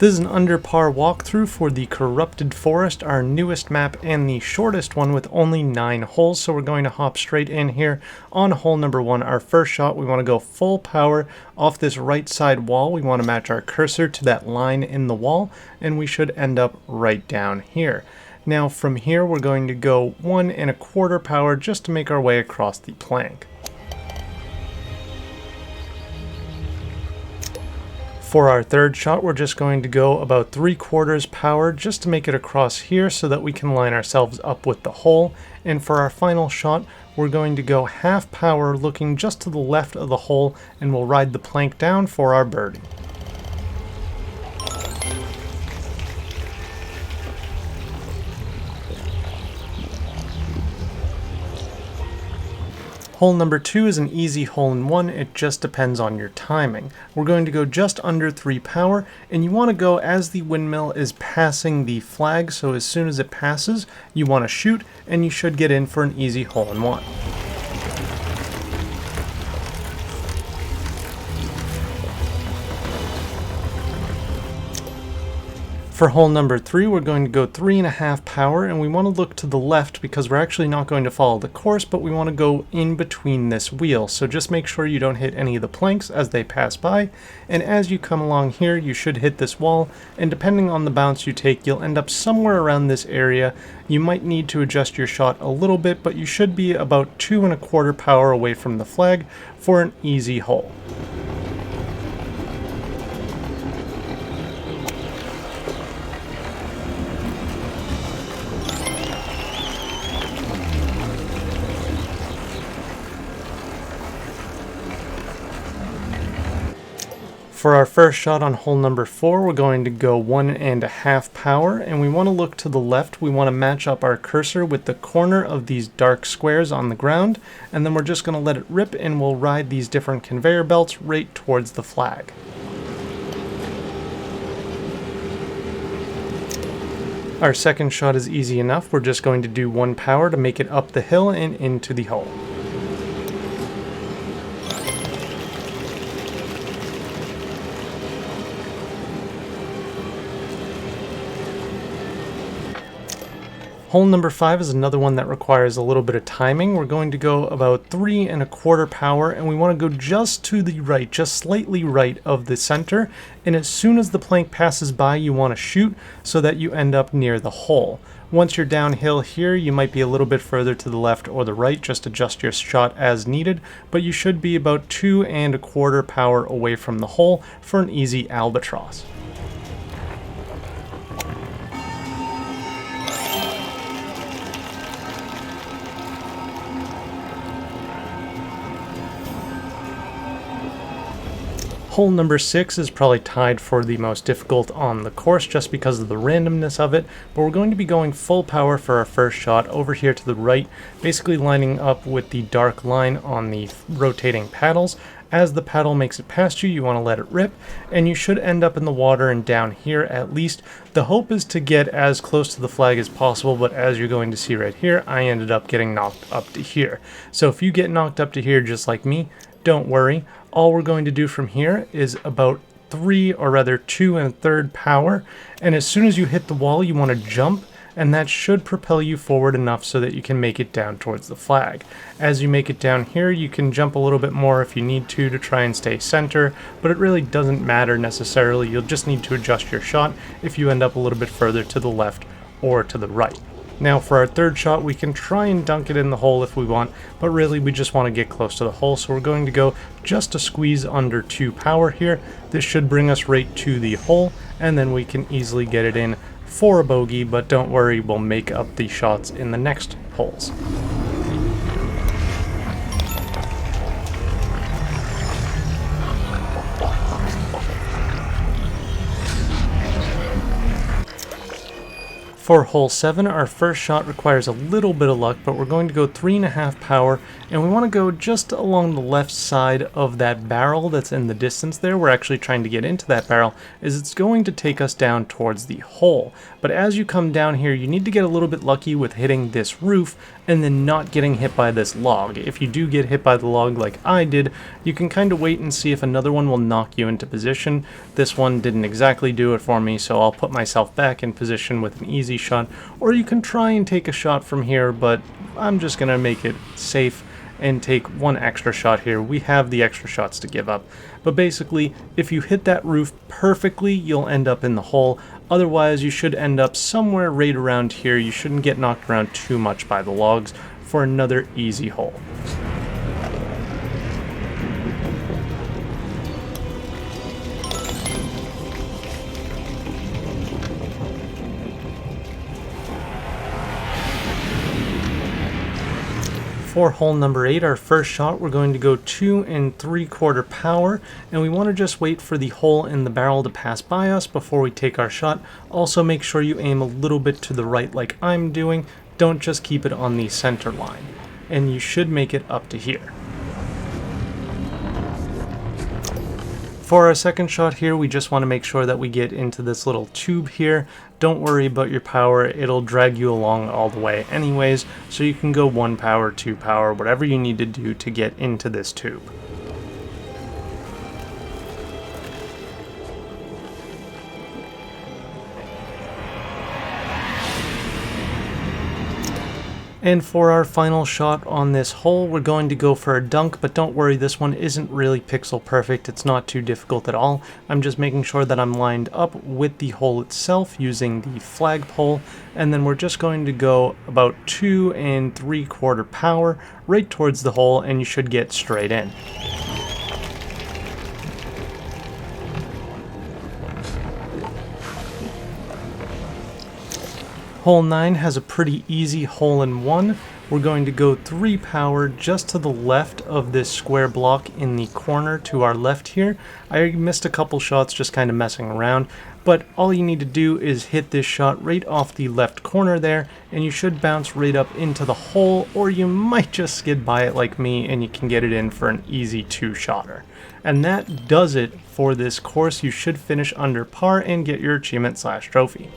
This is an under par walkthrough for the Corrupted Forest, our newest map and the shortest one with only 9 holes. So we're going to hop straight in here on hole number 1. Our first shot, we want to go full power off this right side wall. We want to match our cursor to that line in the wall, and we should end up right down here. Now from here, we're going to go 1 1/4 power just to make our way across the plank. For our third shot, we're just going to go about 3/4 power just to make it across here so that we can line ourselves up with the hole. And for our final shot, we're going to go half power looking just to the left of the hole, and we'll ride the plank down for our birdie. Hole number 2 is an easy hole-in-one, it just depends on your timing. We're going to go just under 3 power, and you want to go as the windmill is passing the flag, so as soon as it passes, you want to shoot, and you should get in for an easy hole-in-one. For hole number 3, we're going to go 3 1/2 power, and we want to look to the left because we're actually not going to follow the course, but we want to go in between this wheel. So just make sure you don't hit any of the planks as they pass by, and as you come along here, you should hit this wall, and depending on the bounce you take, you'll end up somewhere around this area. You might need to adjust your shot a little bit, but you should be about 2 1/4 power away from the flag for an easy hole. For our first shot on hole number 4, we're going to go 1 1/2 power, and we want to look to the left. We want to match up our cursor with the corner of these dark squares on the ground, and then we're just going to let it rip, and we'll ride these different conveyor belts right towards the flag. Our second shot is easy enough. We're just going to do 1 power to make it up the hill and into the hole. Hole number 5 is another one that requires a little bit of timing. We're going to go about 3 1/4 power, and we want to go just to the right, just slightly right of the center. And as soon as the plank passes by, you want to shoot so that you end up near the hole. Once you're downhill here, you might be a little bit further to the left or the right, just adjust your shot as needed, but you should be about 2 1/4 power away from the hole for an easy albatross. Hole number 6 is probably tied for the most difficult on the course just because of the randomness of it, but we're going to be going full power for our first shot over here to the right, basically lining up with the dark line on the rotating paddles. As the paddle makes it past you, you want to let it rip, and you should end up in the water and down here at least. The hope is to get as close to the flag as possible, but as you're going to see right here, I ended up getting knocked up to here. So if you get knocked up to here just like me, don't worry. All we're going to do from here is about 3, or rather 2 1/3 power, and as soon as you hit the wall, you want to jump, and that should propel you forward enough so that you can make it down towards the flag. As you make it down here, you can jump a little bit more if you need to try and stay center, but it really doesn't matter necessarily. You'll just need to adjust your shot if you end up a little bit further to the left or to the right. Now for our third shot, we can try and dunk it in the hole if we want, but really we just want to get close to the hole, so we're going to go just a squeeze under 2 power here. This should bring us right to the hole, and then we can easily get it in for a bogey, but don't worry, we'll make up the shots in the next holes. For hole 7, our first shot requires a little bit of luck, but we're going to go 3.5 power, and we want to go just along the left side of that barrel that's in the distance there. We're actually trying to get into that barrel, as it's going to take us down towards the hole. But as you come down here, you need to get a little bit lucky with hitting this roof, and then not getting hit by this log. If you do get hit by the log like I did, you can kind of wait and see if another one will knock you into position. This one didn't exactly do it for me, so I'll put myself back in position with an easy shot, or you can try and take a shot from here, but I'm just gonna make it safe and take one extra shot here. We have the extra shots to give up. But basically, if you hit that roof perfectly, you'll end up in the hole. Otherwise, you should end up somewhere right around here. You shouldn't get knocked around too much by the logs for another easy hole. For hole number 8, our first shot, we're going to go 2 3/4 power, and we want to just wait for the hole in the barrel to pass by us before we take our shot. Also make sure you aim a little bit to the right like I'm doing, don't just keep it on the center line, and you should make it up to here. For our second shot here, we just want to make sure that we get into this little tube here. Don't worry about your power, it'll drag you along all the way anyways, so you can go 1 power, 2 power, whatever you need to do to get into this tube. And for our final shot on this hole, we're going to go for a dunk, but don't worry, this one isn't really pixel perfect. It's not too difficult at all. I'm just making sure that I'm lined up with the hole itself using the flagpole, and then we're just going to go about 2 3/4 power right towards the hole, and you should get straight in. Hole 9 has a pretty easy hole-in-one. We're going to go 3 power just to the left of this square block in the corner to our left here. I missed a couple shots just kind of messing around, but all you need to do is hit this shot right off the left corner there, and you should bounce right up into the hole, or you might just skid by it like me and you can get it in for an easy 2-shotter. And that does it for this course. You should finish under par and get your achievement/trophy.